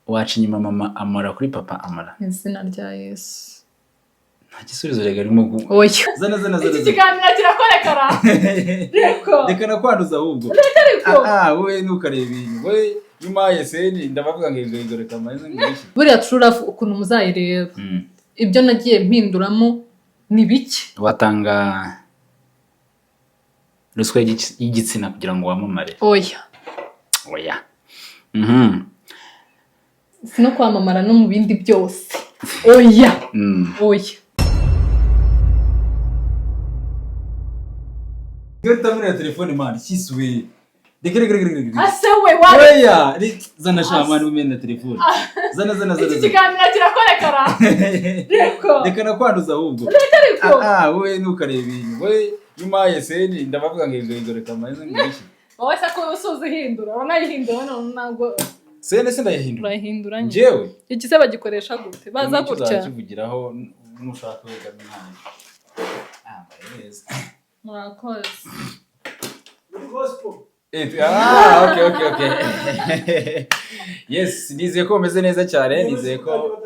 waca inyuma mama amara kuri papa amara. Izina rya Yesu. Nta gisubizo rega arimo Oya. Zana. Iki kiganiro kirakorekara. Reka nakwanduza ahubwo. Wowe ntukareba ibintu. Wowe nyuma yeseni ndabavuga ngo reka amaze ngishye. Buriya True Love ukuntu muzayireba. Ibyo nagiye mpinduramo ni bike. Watanga ruswa y'igitsina kugira ngo wamamare. Oya. Sino kwamamara no mu bindi byose. Oya. Gata muri telefone man kiswe. Degere. Ase we wa. Oya, zana shamani umena telefone. Zana. Iki kiganiro kirakorekara. Reka nakwanduza ahubwo. Wowe ntukareba ibintu. Wowe nyuma yeseni ndabavuga ngo reka amaze ngishye. Wowe sako usoze hindura, wanayihindura none nago. Sene ndayihindura. Urahindura nje. Jewe. Iki bagikoresha gute? Baza gutya. Kivugiraho nushaka wega n'intani. Neza. Murakoze. Okay. Yes, nizeye ko umeze neza cyane, nizeye ko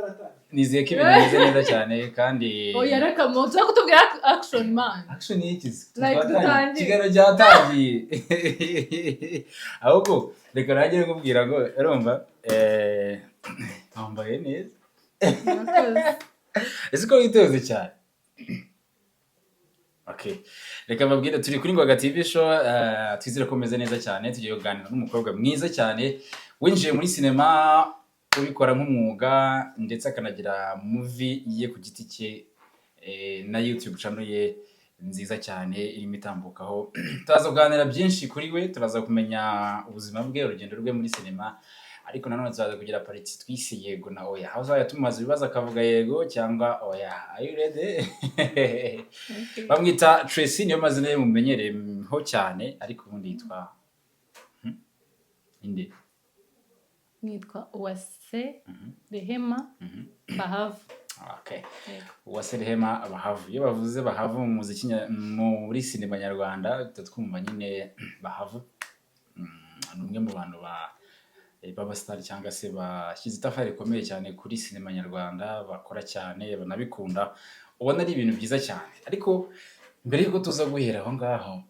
ibintu bimeze neza cyane kandi Oya reka mo tuza kutubwira action man. Action yikize. Kiganiro cyatangiye. Ahubwo reka nagiye nkubwira ngo urumva wambaye neza. Ese ko witeze cyane. Okay. Reka mbabwire turi kuri Ngwaga TV show, twizere ko umeze neza cyane, tugiye kuganira n'umukobwa mwiza cyane winjiye muri cinema ubikora nk'umwuga ndetse akanagira movie ye ku giti cye na YouTube channel ye nziza cyane irimo itambukaho. Turaza kuganira byinshi kuri we, turaza kumenya ubuzima bwe, urugendo rwe muri cinema, ariko nanone turaza kugira pariti twise yego na oya. Aho uzaya tumaze ibibazo akavuga yego cyangwa oya. Are you ready? Bamwita Tracy, niyo mazina ye mumenyereho cyane, ariko ubundi yitwa inde? Nitwa Uwase Rehema Bahavu. Okay. Uwase Rehema Bahavu. Iyo bavuze Bahavu mu muziki muri sinema nyarwanda twumva nyine Bahavu umwe mu bantu baba star cyangwa se bashyize itafari rikomeye cyane kuri sinema nyarwanda, bakora cyane, banabikunda, ubona ari ibintu byiza cyane. Ariko mbere yuko tuza guhera aho ngaho,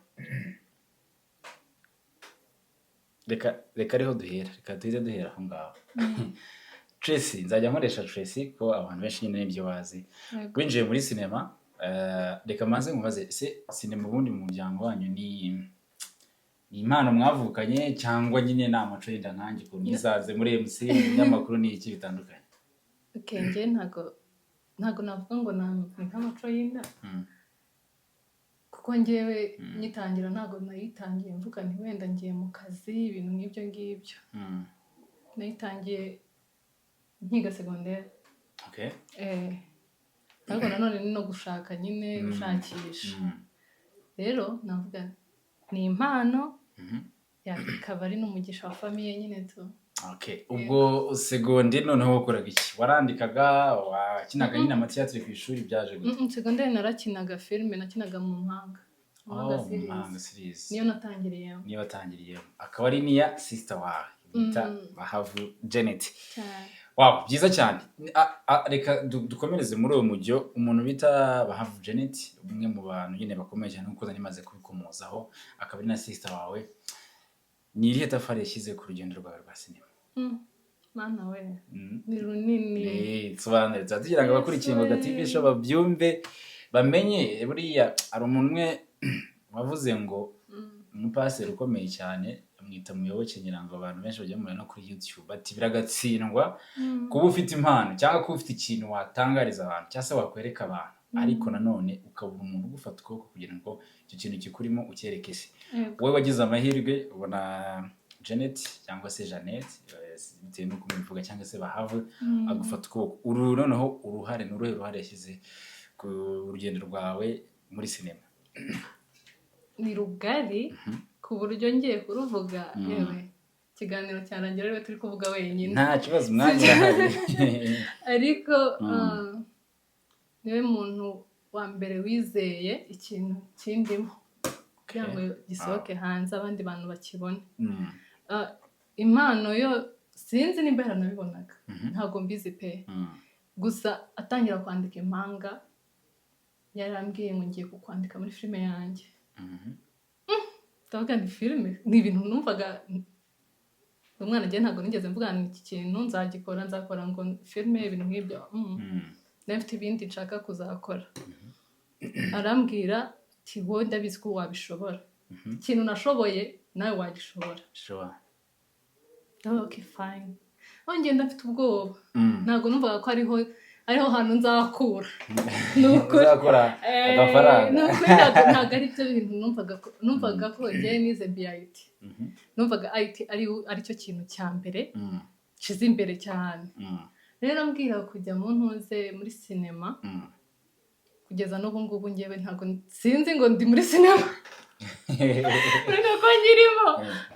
reka ariho duhera, reka duhera aho ngaho. Tracy, nzajya nkoresha Tracy ko abantu benshi nyine nibyo bazi. Winjiye muri sinema, reka manze nkubaze, se sinema ubundi mu muryango wanyu ni impano mwavukanye cyangwa nyine na amaco yenda nkanjye ko nizaze muri MC n'amakuru ni iki bitandukanye? Okay, nje ntago navuga ngo namfika amaco yinda. Kuko ngewe nyitangira ntago nayitangiye mvuga nti wenda ngiye mu kazi ibintu nk'ibyo ngibyo. Nayitangiye nkiga secondaire. Okay. Ariko nanone no gushaka nyine gushakisha. Rero navuga ni impano yakaba ari n'umugisha wa famille nyine tu. Okay. Ubwo secondaire noneho wakoraga iki? Warandikaga, wakinaga nyine amatheatre ku ishuri byaje gute? Secondaire narakinaga filme, nakinaga mu Mpanga. Mpanga series. Niyo natangiriye. Akaba ari niya sister wawe bita Bahavu Janet. Wow, byiza cyane. Reka dukomereze muri uwo mujyo. Umuntu bita Bahavu Janet, umwe mu bantu nyine bakomeye cyane nkuko nanimaze kubikomozaho, akaba ari na sister wawe. Ni irihe tafari yashyize ku rugendo rwawe rwa sinema? Mana we. Ni runini. Sobanura tugira ngo abakurikiye Ngwaga TV show babyumve, bamenye buriya ari umuntu umwe wavuze ngo umupaseri ukomeye cyane, amwita Muyoboke nyirango abantu benshi bajya murana kuri YouTube ati biragatsindwa kuba ufite impano cyangwa kuba ufite ikintu watangariza abantu cyangwa se wakwereka abantu, ariko nanone ukabura umuntu ugufata ukuboko kugira ngo icyo kintu kikurimo ucyereke se. Wowe wagize amahirwe ubona Janet cyangwa se Janet bitewe nuko mubivuga cyangwa se Bahavu agufata ukuboko. Uru noneho uruhare n'uruhe yashyize ku rugendo rwawe muri sinema? Ni rugari ku buryo ngiye kuruvuga yewe ikiganiro cyarangira rero turi kuvuga wenyine. Nta kibazo mwanya hari. Ariko niwe muntu wa mbere wizeye ikintu kindimo kugira ngo gisohoke hanze abandi bantu bakibone. Impano yo sinzi nimba yaranabibonaga ntabwo mbizi pe gusa atangira kwandika impanga yarambwiye ngo ngiye kukwandika muri filime yanjye ndavuga ni filime ni ibintu numvaga umwana agiye ntabwo nigeze mvuga ngo iki kintu nzakora ngo filime ibintu nk'ibyo mfite ibindi nshaka kuzakora arambwira ati wowe ndabizi ko wabishobora ikintu nashoboye nawe wagishobora okay fine ngenda mfite ubwoba ntabwo numvaga ko ariho hantu nzakura uzakora agafaranga ntabwo ari byo bintu numvaga ko njyewe nize BIT numvaga IT ari cyo kintu cya mbere kiza imbere cyane rero mbwira kujya mu ntuze muri sinema kugeza n'ubu ngubu njyewe ntabwo sinzi ngo ndi muri sinema ureka ko nkirimo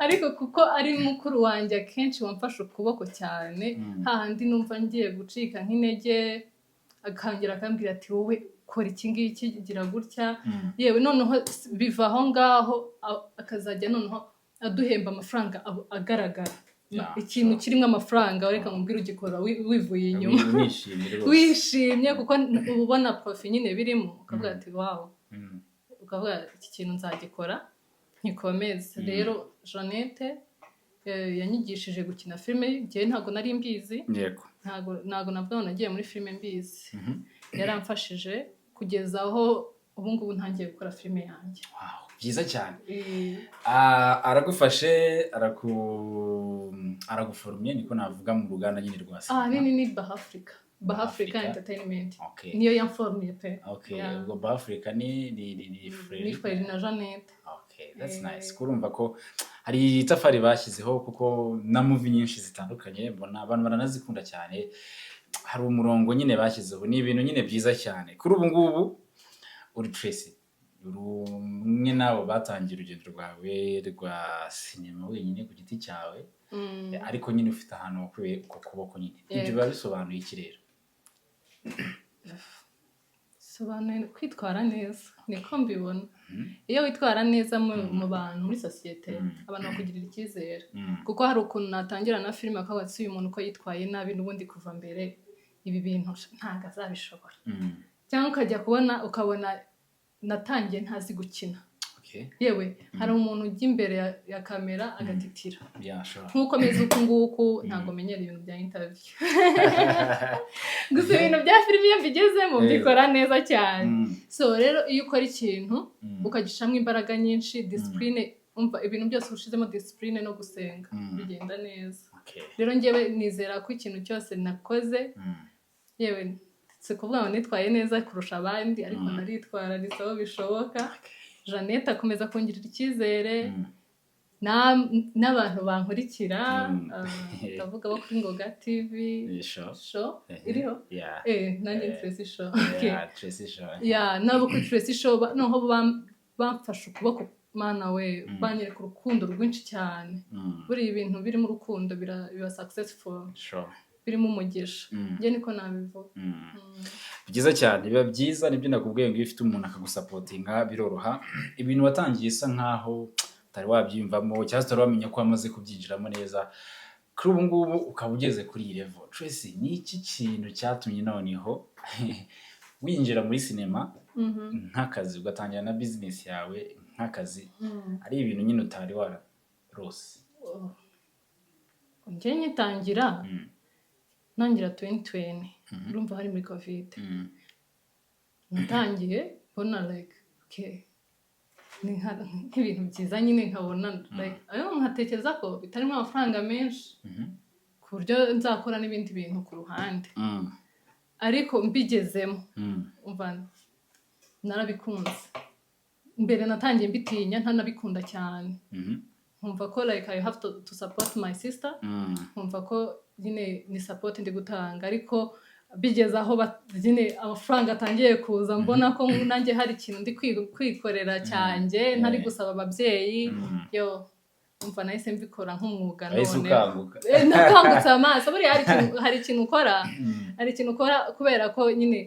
ariko kuko ari mukuru wanjye akenshi wamfashe ukuboko cyane hahandi numva ngiye gucika nk'intege akangira akambwira ati wowe kora iki ngiki gira gutya yewe noneho biva aho ngaho akazajya noneho aduhemba amafaranga agaragara ikintu kirimo amafaranga reka mubwire ugikora wivuye inyuma wishimye kuko ubona profi nyine birimo ukavuga ati wow ukavuga iki kintu nzagikora nkikomeze rero Jeannette yanyigishije gukina filime njyewe ntabwo nari mbizi ntabwo navuga ngo nagiye muri filime mbizi yaramfashije kugeza aho ubu ngubu ntangiye gukora filime yanjye byiza cyane aragufashe araguforumye niko navuga mu ruganda nyine rwa sinema ni Bahafrica Entertainment niyo yamforumye pe ubwo Bahafrica ni Fred na Jeannette that's nice kurumva ko hari itafari bashyizeho kuko na movie nyinshi zitandukanye mbona abantu baranazikunda cyane hari umurongo nyine bashyizeho ni ibintu nyine byiza cyane kuri ubu ngubu uri Tracy umwe nabo batangiye urugendo rwawe rwa sinema wenyine ku giti cyawe ariko nyine ufite ahantu wakuye ku kuboko nyine ibyo biba bisobanuye iki rero sobanuye kwitwara neza niko mbibona iyo witwara neza mu bantu muri sosiyete abantu bakugirira icyizere kuko hari ukuntu natangira na filime akavuga ati uyu muntu uko yitwaye nabi n'ubundi kuva mbere ibi bintu ntabwo azabishobora cyangwa ukajya ukabona natangiye ntazi gukina yewe hari umuntu ujya imbere ya kamera agatitira nk'uko meze uku nguku ntabwo menyera ibintu bya interview gusa ibintu bya filime iyo mbigezemo mbikora neza cyane so rero iyo ukora ikintu ukagishamo imbaraga nyinshi discipline umva ibintu byose ushizemo discipline no gusenga bigenda neza rero njyewe nizera ko ikintu cyose nakoze yewe si kuvuga ngo nitwaye neza kurusha abandi ariko naritwara aho bishoboka Jeannette akomeza kungirira icyizere n'abantu bankurikira ndavuga bo kuri Ngoga TV show iriho nanjye Tracy show nabo kuri Tracy show noneho bamfashe ukuboko mana we banyereka urukundo rwinshi cyane buri ibintu birimo urukundo biba successful birimo umugisha njye niko nabivuga byiza cyane biba byiza nibyo nakubwiye ngo iyo ufite umuntu akagusapotinga biroroha ibintu watangiye isa nkaho utari wabyiyumvamo cyangwa utari wamenya ko wamaze kubyinjiramo neza kuri ubu ngubu ukaba ugeze kuri iyi level Tracy ni iki kintu cyatumye noneho winjira muri sinema nk'akazi ugatangira na business yawe nk'akazi ari ibintu nyine utari wararose njye nyitangira nangira 2020 urumva hari muri covid natangiye mbona like okay ni nk'ibintu byiza nyine nkabona like ayo nkatekereza ko bitarimo amafaranga menshi ku buryo nzakora n'ibindi bintu ku ruhande ariko mbigezemo umva narabikunze mbere natangiye mbitinya ntanabikunda cyane nkumva ko like I have to support my sister nkumva ko nyine ni support ndi gutanga ariko bigeze aho nyine amafaranga atangiye kuza mbona ko nanjye hari ikintu ndi kwikorera cyanjye ntari gusaba ababyeyi yo umva nahise mbikora nk'umwuga none nakangutse amaso buriya hari ikintu ukora kubera ko nyine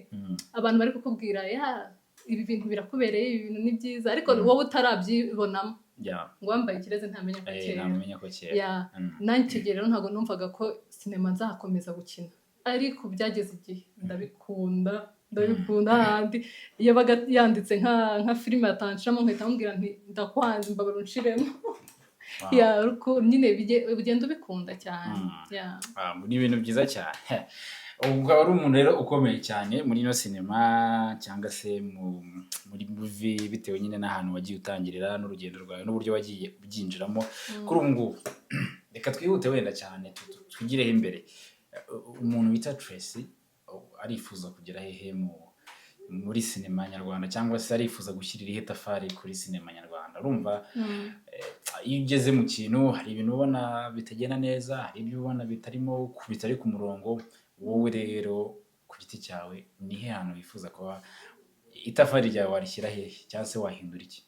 abantu bari kukubwira ibi bintu birakubereye ibi bintu ni byiza ariko wowe utarabyibonamo ngo wambaye ikirezi ntamenya ko kera ntamenya ko kera nanjye icyo rero ntabwo numvaga ko sinema nzakomeza gukina ariko byageze igihe ndabikunda ahandi iyo baga yanditse nka filime yatanshiramo nkahita mubwira nti ndakwanze mbabara unshiremo nyine ugenda ubikunda cyane ni ibintu byiza cyane ubwo ari umuntu rero ukomeye cyane muri ino sinema cyangwa se muri movie bitewe nyine n'ahantu wagiye utangirira n'urugendo rwawe n'uburyo wagiye ubyinjiramo kuri ubu ngubu reka twihute wenda cyane twigireho imbere umuntu bita Tracy arifuza kugera hehe muri sinema nyarwanda cyangwa se arifuza gushyirira itafari kuri sinema nyarwanda urumva iyo ugeze mu kintu hari ibintu ubona bitagenda neza hari ibyo ubona bitari ku murongo wowe rero ku giti cyawe ni he hantu wifuza kuba itafari ryawe warishyira hehe cyangwa se wahindura iki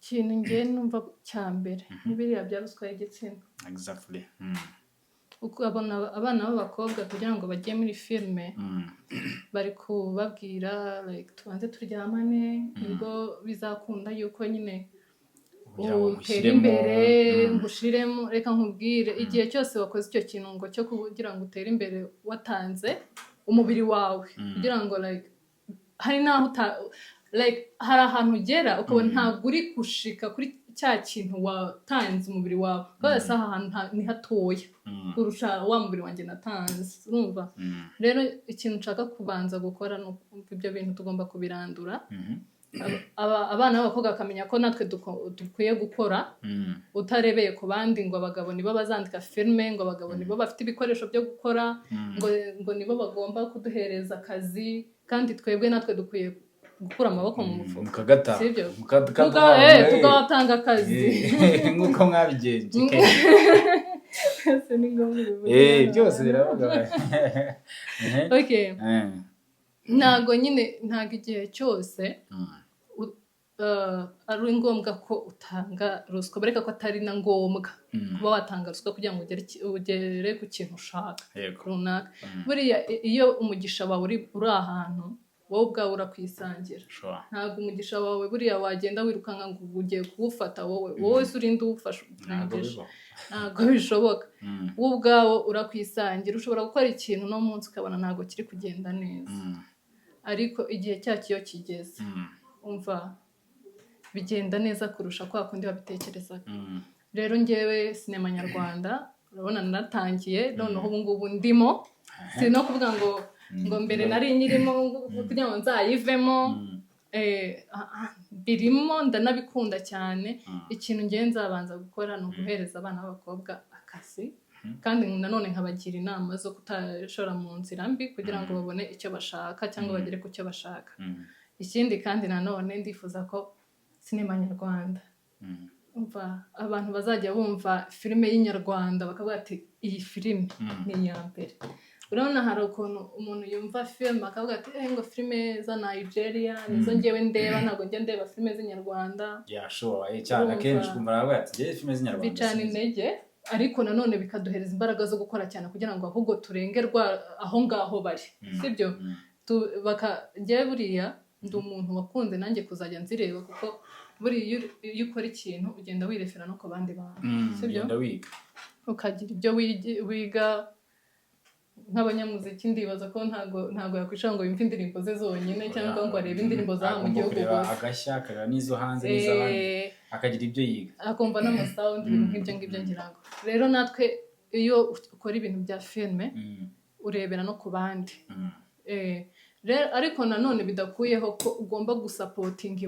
ikintu ngiye numva cya mbere n'ibiriya bya ruswa y'igitsina exactly abana b'abakobwa kugira ngo bajye muri filime bari kubabwira tubanze turyamane nibwo bizakunda yuko nyine utera imbere ngushiremo reka nkubwire igihe cyose wakoze icyo kintu ngo cyo kugira ngo utere imbere watanze umubiri wawe kugira ngo hari naho hari ahantu ugera ukabona ntabwo uri gushika kuri cya kintu watanze umubiri wawe kubera se ahantu ni hatoya kurusha wa mubiri wanjye natanze urumva rero ikintu nshaka kubanza gukora ni ibyo bintu tugomba kubirandura abana b'abakobwa bakamenya ko natwe dukwiye gukora utarebeye ku bandi ngo abagabo nibo bazandika filime ngo abagabo nibo bafite ibikoresho byo gukora ngo nibo bagomba kuduhereza akazi kandi twebwe natwe dukwiye gukura amaboko mu mufuka sibyo tugatanga akazi nk'uko mwabigenje byose biravuga ntabwo igihe cyose ari ngombwa ko utanga ruswa bereka ko atari na ngombwa kuba watanga ruswa kugira ngo ugere ku kintu ushaka runaka buriya iyo umugisha wawe uri ahantu wowe ubwawe urakwisangira ntabwo umugisha wawe buriya wagenda wirukanka ngo ugiye kuwufata wowe se urinde uwufasha ntabwo bishoboka wowe ubwawe urakwisangira ushobora gukora ikintu no munsi ukabona ntabwo kiri kugenda neza ariko igihe cyacyo iyo kigeze umva bigenda neza kurusha kwa kundi wabitekerezaga rero ngewe sinema nyarwanda urabona naratangiye noneho ubu ngubu ndimo si no kuvuga ngo mbere nari nyirimo kugira ngo nzayivemo birimo ndanabikunda cyane ikintu ngiye nzabanza gukora ni uguhereza abana b'abakobwa akazi kandi nanone nkabagira inama zo kutashora mu nzira mbi kugira ngo babone icyo bashaka cyangwa bagere ku cyo bashaka ikindi kandi nanone ndifuza ko sinema nyarwanda abantu bazajya bumva filime y'inyarwanda bakavuga ati iyi filime ni iya mbere urabona hari ukuntu umuntu yumva filime akavuga ati ngo filime za Nigeria nizo ngewe ndeba ntabwo njya ndeba filime z'inyarwanda cyane akenshi kumva aravuga ati ngewe filime z'inyarwanda bicana intege ariko nanone bikaduhereza imbaraga zo gukora cyane kugira ngo ahubwo turengerwa aho ngaho bari sibyo ngewe buriya ndi umuntu wakunze nanjye kuzajya nzireba kuko buriya iyo ukora ikintu ugenda wirefera no ku bandi bantu sibyo ukagira ibyo wiga nk'abanyamuziki ndibaza ko ntabwo yakwicara ngo yumve indirimbo ze zonyine cyangwa ngo arebe indirimbo z'aha mu gihugu hose agashya akareba n'izo hanze n'iz'abandi akagira ibyo yiga akumva n'amasawundi ibintu nk'ibyo ngira ngo rero natwe iyo ukora ibintu bya filime urebera no ku bandi ariko nanone bidakuyeho ko ugomba gusapotinga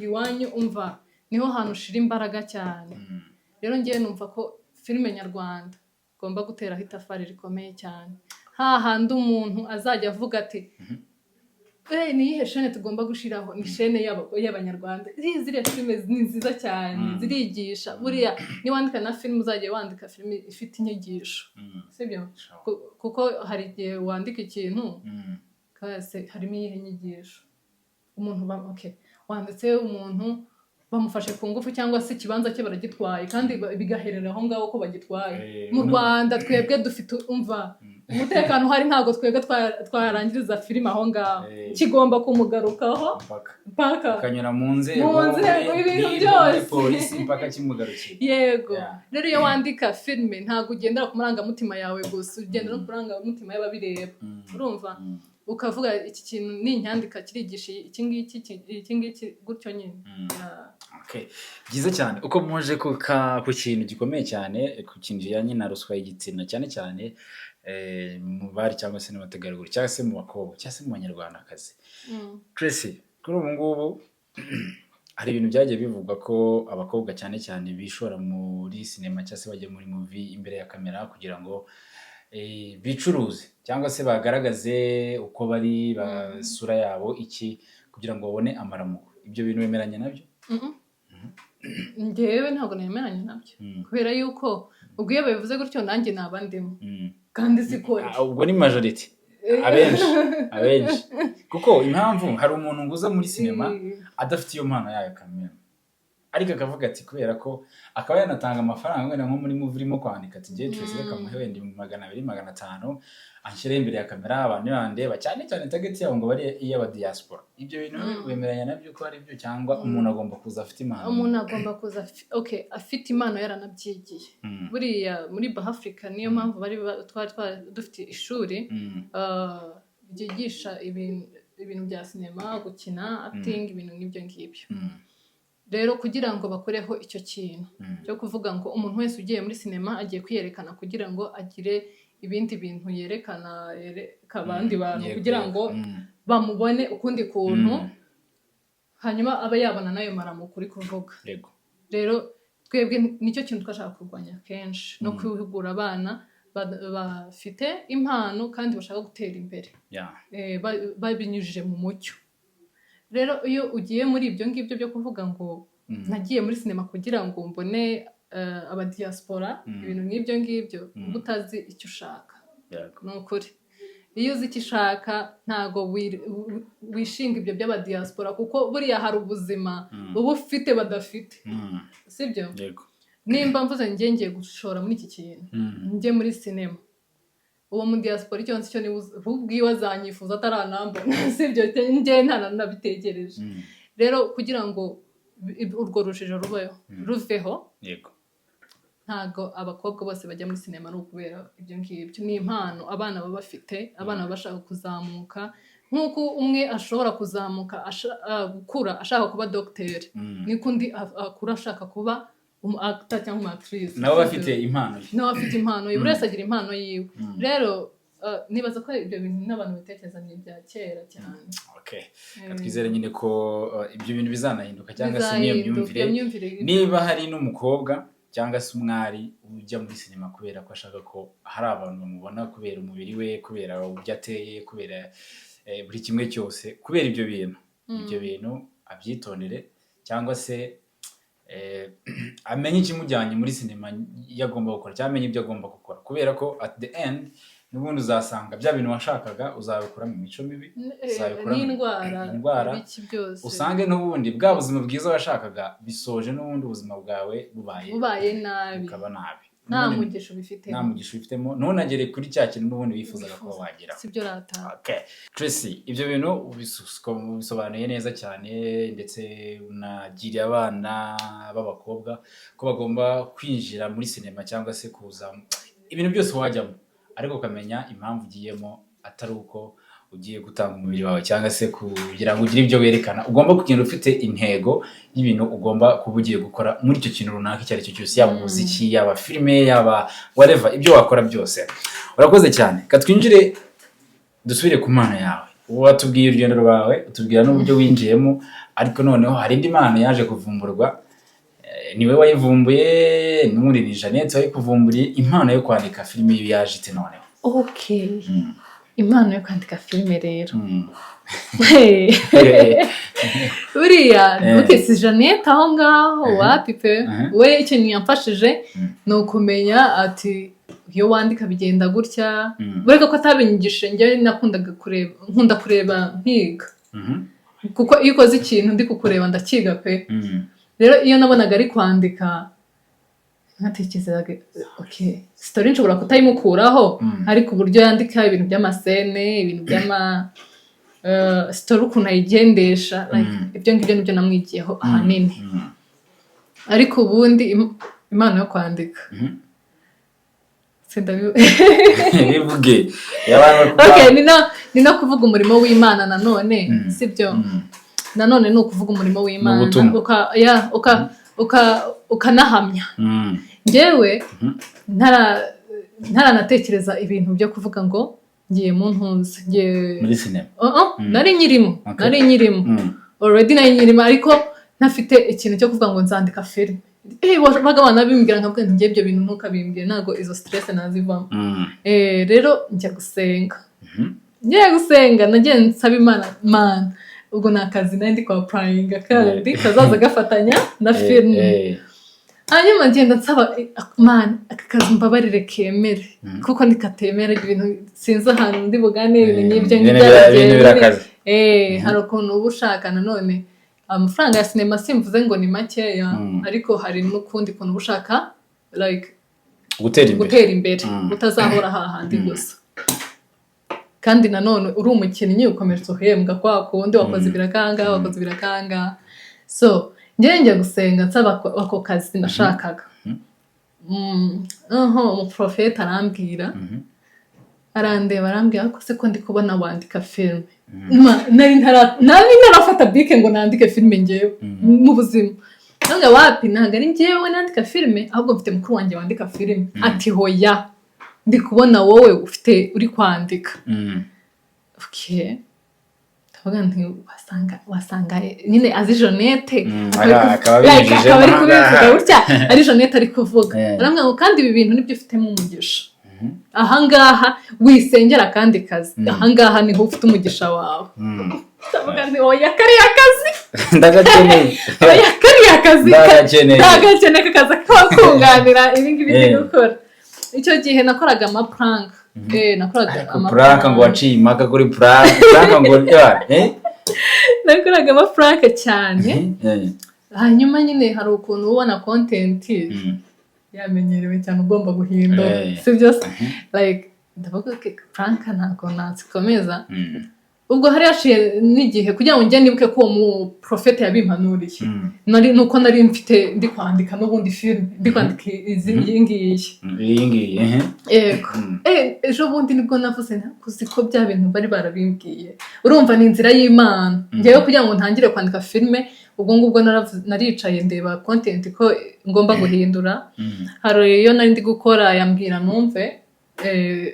iwanyu umva niho hantu ushira imbaraga cyane rero ngewe numva ko filime nyarwanda ugomba guteraho itafari rikomeye cyane hahandi umuntu azajya avuga ati ni iyihe shene tugomba gushyiraho ni shene y'abanyarwanda ziriya filime ni nziza cyane zirigisha buriya niwandika na filime uzajya wandika filime ifite inyigisho sibyo kuko hari igihe wandika ikintu kase harimo iyihe nyigisho umuntu wanditse umuntu bamufashe ku ngufu cyangwa se ikibanza cye baragitwaye kandi bigaherera aho ngaho ko bagitwaye mu Rwanda twebwe dufite umva umutekano uhari ntabwo twebwe twarangiriza filime aho ngaho kigomba kumugarukaho mpaka akanyura mu nzego ibintu byose polisi mpaka kimugarukira yego rero iyo wandika filime ntabwo ugendera ku marangamutima yawe gusa ugendera no ku marangamutima y'ababireba urumva ukavuga iki kintu ni inyandika kirigisha iki ngiki gutyo nyine byiza cyane uko muje ku kintu gikomeye cyane ku kintu kijyanye na ruswa y'igitsina cyane cyane mu bari cyangwa se n'abategarugori cyangwa se mu bakobwa cyangwa se mu banyarwandakazi Tracy kuri ubu ngubu hari ibintu byagiye bivugwa ko abakobwa cyane cyane bishora muri sinema cyangwa se bajya muri movie imbere ya kamera kugira ngo bicuruze cyangwa se bagaragaze uko bari basura yabo iki kugira ngo babone amaramuko ibyo bintu bemeranya nabyo njyewe ntabwo nemeranya nabyo kubera yuko ubwo iyo babivuze gutyo nanjye naba ndimo kandi sikore ubwo ni majority abenshi kuko impamvu hari umuntu nguza muri sinema adafite iyo mpano yayo kamera ariko akavuga ati kubera ko akaba yanatanga amafaranga wenda nko muri movie urimo kwandika ati ngiye Tracy reka muhe wenda 200 500 anshyire imbere ya kamera abantu bandeba cyane cyane target yabo ngo bari iy'aba diaspora ibyo bintu wemeranya nabyo ko ari byo cyangwa umuntu agomba kuza afite impano umuntu agomba kuza afite impano yaranabyigiye buriya muri Africa niyo mpamvu bari dufite ishuri ryigisha ibintu bya sinema gukina acting ibintu n'ibyo ngibyo rero kugira ngo bakoreho icyo kintu cyo kuvuga ngo umuntu wese ugiye muri sinema agiye kwiyerekana kugira ngo agire ibindi bintu yerekana abandi bantu kugira ngo bamubone ukundi kuntu hanyuma aba yabona nayo maramuko uri kuvuga rero twebwe nicyo kintu twashaka kurwanya kenshi no kwihugura abana bafite impano kandi bashaka gutera imbere babinyujije mu mucyo rero iyo ugiye muri ibyo ngibyo byo kuvuga ngo nagiye muri sinema kugira ngo mbone abadiaspora ibintu nk'ibyo ngibyo utazi icyo ushaka ni ukuri iyo uzi icyo ushaka ntago wishinga ibyo by'abadiaspora kuko buriya hari ubuzima uba ufite badafite sibyo nimba mvuze ngiye gushora muri iki kintu njye muri sinema uwo mu diaspora icyo ncyo ni ubwiwe azanyifuza ataranambona sibyo njye ntanabitegereje rero kugira ngo urwo rujijo ruveho ntago abakobwa bose bajya muri sinema ari ukubera ibyo ngibyo ni impano abana baba bafite abana baba bashaka kuzamuka nk'uko umwe ashobora kuzamuka gukura ashaka kuba dogiteri niko undi akura ashaka kuba actor cyangwa actrice nabo bafite impano buri wese agira impano yiwe rero nibaza ko ibyo bintu n'abantu bitekereza ni ibya kera cyane twizere nyine ko ibyo bintu bizanahinduka cyangwa se niyo myumvire niba hari n'umukobwa cyangwa se umwari ujya muri sinema kubera ko ashaka ko hari abantu bamubona kubera umubiri we kubera uburyo ateye kubera buri kimwe cyose kubera ibyo bintu abyitondere cyangwa se amenye ikimujyanye muri sinema iyo agomba gukora cyangwa amenye ibyo agomba gukora kubera ko at the end n'ubundi uzasanga bya bintu washakaga uzabikura mu mico mibi n'indwara usange n'ubundi bwa buzima bwiza washakaga bisoje n'ubundi ubuzima bwawe bubaye nabi ukaba nabi nta mugisha ubifitemo ntunagere kuri cya kintu n'ubundi wifuzaga ko wageraho sibyo rata Tracy ibyo bintu bisobanuye neza cyane ndetse unagiriye abana b'abakobwa ko bagomba kwinjira muri sinema cyangwa se kuza ibintu byose wajyamo ariko ukamenya impamvu ugiyemo atari uko ugiye gutanga umubiri wawe cyangwa se kugira ngo ugire ibyo werekana ugomba kugenda ufite intego y'ibintu ugomba kuba ugiye gukora muri icyo kintu runaka icyo ari cyo cyose yaba umuziki yaba filime yaba whatever ibyo wakora byose urakoze cyane katwinjire dusubire ku mpano yawe watubwiye urugendo rwawe utubwira n'uburyo winjiyemo ariko noneho hari indi mpano yaje kuvumburwa niwe wayivumbuye n'undi ni Jeannette wayikuvumburiye impano yo kwandika filime yaje ite noneho impano yo kwandika filime rero buriya ntukesi Jeannette aho ngaho wapi pe we ikintu yamfashije ni ukumenya ati iyo wandika bigenda gutya bureka ko atabinyigishije njyewe nkunda kureba nkiga kuko iyo ukoze ikintu ndi kukureba ndakiga pe rero iyo nabonaga ari kwandika nkatekerezaga okay story nshobora kutayimukuraho ariko uburyo yandika ibintu by'amasene ibintu by'ama story ukuntu ayigendesha like ibyo ngibyo nibyo namwigiyeho ahanini ariko ubundi impano yo kwandika bivuge okay ni no kuvuga umurimo w'Imana nanone sibyo nanone ni ukuvuga umurimo w'Imana ukanahamya njyewe ntaranatekereza ibintu byo kuvuga ngo ngiye mu ntunzi muri sinema nari nyirimo already nari nyirimo ariko ntafite ikintu cyo kuvuga ngo nzandika filime baga abana bimbwira nkavuga nti ibyo bintu ntukabimbwire ntago izo stress nazivamo rero njya gusenga nagiye nsaba Imana ubwo nakazi nandi kwa praying kandi kazaza gafatanya na filime hanyuma ngenda nsaba Mana akazi mbabarire kemere kuko nikatemera ibintu sinzi ahantu ndi buganire n'ibyo ngibyo hari ukuntu uba ushaka nanone amafaranga ya sinema simvuze ngo ni makeya ariko hari n'ukundi kuntu uba ushaka like gutera imbere utazahora hahandi gusa kandi nanone uri umukinnyi ukomeje uhembwa kwa kundi wakoze birakanga so njye gusenga nsaba ako kazi nashakaga umuprofeta arambwira ko se ko ndi kubona wandika filime nari ntarafata bike ngo nandike filime ngewe mu buzima ntabwo wapi ntabwo ari ngewe nandika filime ahubwo mfite mukuru wanjye wandika filime ati hoya ndi kubona wowe uri kwandika okay ndavuga nti wasanga nyine azi Jeanette akaba ari kubivuga gutya ari Jeanette ari kuvuga arambwira ngo kandi ibi bintu nibyo ufitemo umugisha ahangaha wisengera kandi kazi ahangaha niho ufite umugisha wawe ndavuga nti oya kariya kazi ndagakeneye oya kariya kazi ndagakeneye akazi kakunganira ibi ngibi ndi gukora icyo gihe nakoraga amaprank nakoraga amaprank ngo waciye impaka kuri prank ngo nakoraga amaprank cyane hanyuma nyine hari ukuntu ubona content yamenyerewe cyane ugomba guhindura sibyo like ndavuga ko prank ntabwo nazikomeza ubwo hari yaciye n'igihe kugira ngo njye nibuke ko uwo profeta yabimpanuriye nuko nari mfite ndi kwandika n'ubundi film ndi kwandika izi ngiyi ejo bundi nibwo navuze nakuzi ko bya bintu bari barabimbwiye urumva ni inzira y'Imana njyewe kugira ngo ntangire kwandika filime ubwo ngubwo naricaye ndeba content ko ngomba guhindura hari iyo nari ndi gukora yambwira numve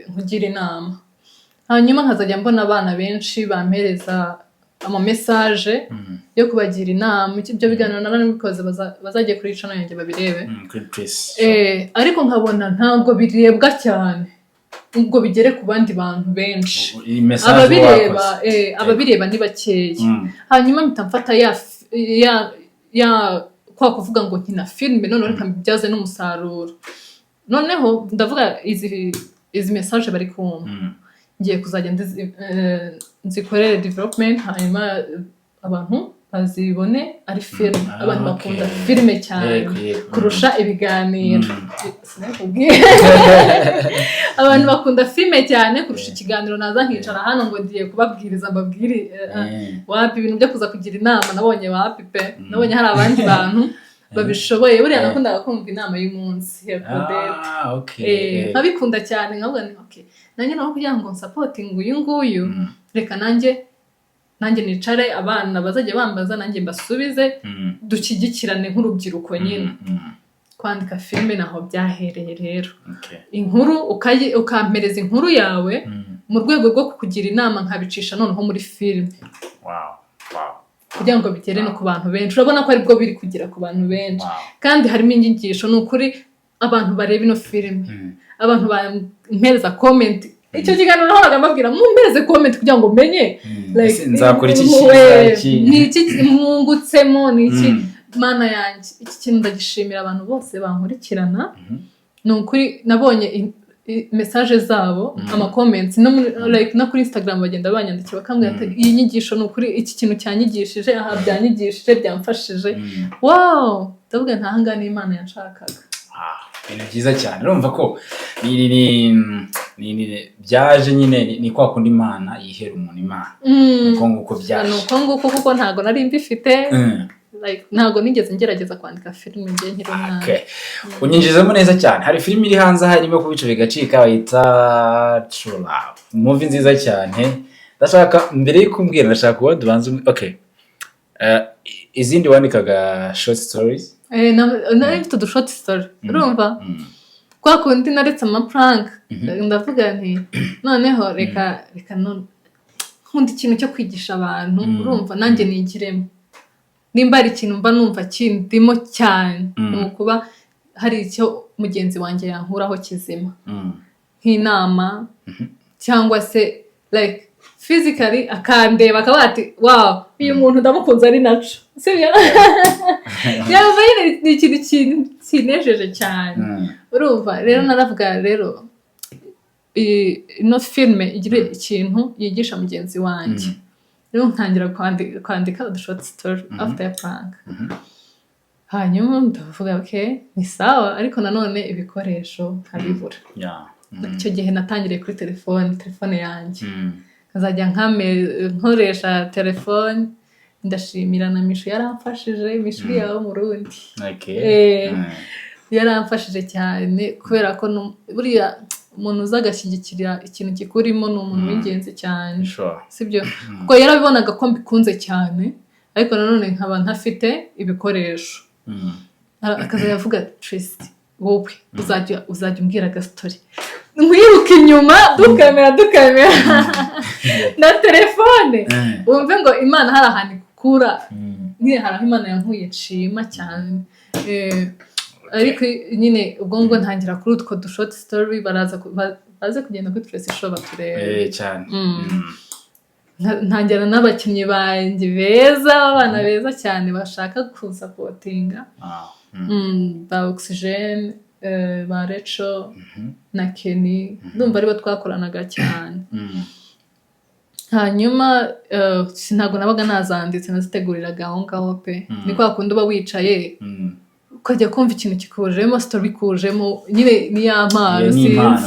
nkugira inama hanyuma nkazajya mbona abana benshi bampereza ama message yo kubagira inama ibyo biganiro narabikoze bazagiye kuri channel yanjye babirebe ariko nkabona ntabwo birebwa cyane ubwo bigere ku bandi bantu benshi ababireba ni bakeya hanyuma mpita mfata ya kwa kuvuga ngo nkina filime none reka mbibyaze n'umusaruro noneho ndavuga izi message bari kumva ngiye kuzajya nzikorere development hanyuma abantu bazibone ari film abantu bakunda filime cyane kurusha ibiganiro abantu bakunda filime cyane kurusha ikiganiro naza nkicara hano ngo ngiye kubabwiriza mbabwire wapi ibintu byo kuza kugira inama nabonye wapi pe nabonye hari abandi bantu babishoboye buriya nakundaga kumva inama y'umunsi ya Claudette nkabikunda cyane nkavuga ni okay nanjye naho kugira ngo supporting uyu nguyu reka nanjye nicare abana bazajya bambaza nanjye mbasubize dukigikirane nk'urubyiruko nyine kwandika filime naho byahereye rero inkuru ukampereza inkuru yawe mu rwego rwo kukugira inama nkabicisha noneho muri filime kugira ngo bigere no ku bantu benshi urabona ko aribwo biri kugera ku bantu benshi kandi harimo inyigisho ni ukuri abantu bareba ino filime abantu bampereza comment icyo kiganiro nahoraga mbabwira mumpereze comment kugira ngo menye nzakora iki mwungutsemo ni iki mana yanjye iki kintu ndagishimira abantu bose bankurikirana ni ukuri nabonye message zabo ama comments no kuri Instagram bagenda banyandikira bakambwira ati iyi nyigisho ni ukuri iki kintu cyanyigishije aha byanyigishije byamfashije wow ndavuga ntahanga n'Imana yanshakaga ibintu byiza cyane urumva ko ni byaje nyine ni kwa kundi Imana yihera umuntu Imana nuko nguko byaje nuko nguko kuko ntago nari mbifite like ntago nigeze ngerageza kwandika filime ngiye nkiri umwana. Unyinjizemo neza cyane. Hari filime iri hanze harimo kubica bigacika bayita True Love, movie nziza cyane. Ndashaka mbere yo kumbwira ndashaka kuba dubanze izindi wandikaga short stories. Nari mfite du short story urumva kwa kundi naretse prank ndavuga nti noneho reka none nkunda ikintu cyo kwigisha abantu urumva nanjye nigiremo nimba ari ikintu mba numva kindimo cyane nukuba hari icyo mugenzi wanjye yankuraho kizima nk'inama cyangwa se like physically akandeba akaba ati wow uyu muntu ndamukunze ari naco sibyo yaba ni ikintu kinejeje cyane urumva rero naravuga rero ino filme igira ikintu yigisha mugenzi wanjye rero ntangira kwandika the short story after a prank hanyuma ndavuga okay ni sawa ariko nanone ibikoresho habibura icyo gihe natangiriye kuri telefone yanjye nkazajya nkoresha telefone ndashimira na Mishu yaramfashije Mishu yawe mu Rundi yaramfashije cyane kubera ko buriya umuntu uzagashyigikira ikintu kikurimo ni umuntu w'ingenzi cyane sibyo kuko yarabibonaga ko mbikunze cyane ariko nanone nkaba ntafite ibikoresho akaza yavuga Tracy wowe uzajya umbwira gastori nkwiruka inyuma dukamera na telefone wumve ngo Imana hari ahantu ikura nyine hari aho Imana yankuye nshima cyane ariko nyine ubwo ngo ntangira kuri utwo du short story baze kugenda kuri Tracy show baturebe cyane ntangira n'abakinnyi banjye beza abana beza cyane bashaka kusapotinga ba Oxygen ba Rachel na Kenny ndumva aribo twakoranaga cyane hanyuma sinago nabaga nazanditse naziteguriraga aho ngaho pe ni kwa kundi uba wicaye ukajya kumva ikintu kikujemo story kujemo nyine ni yampano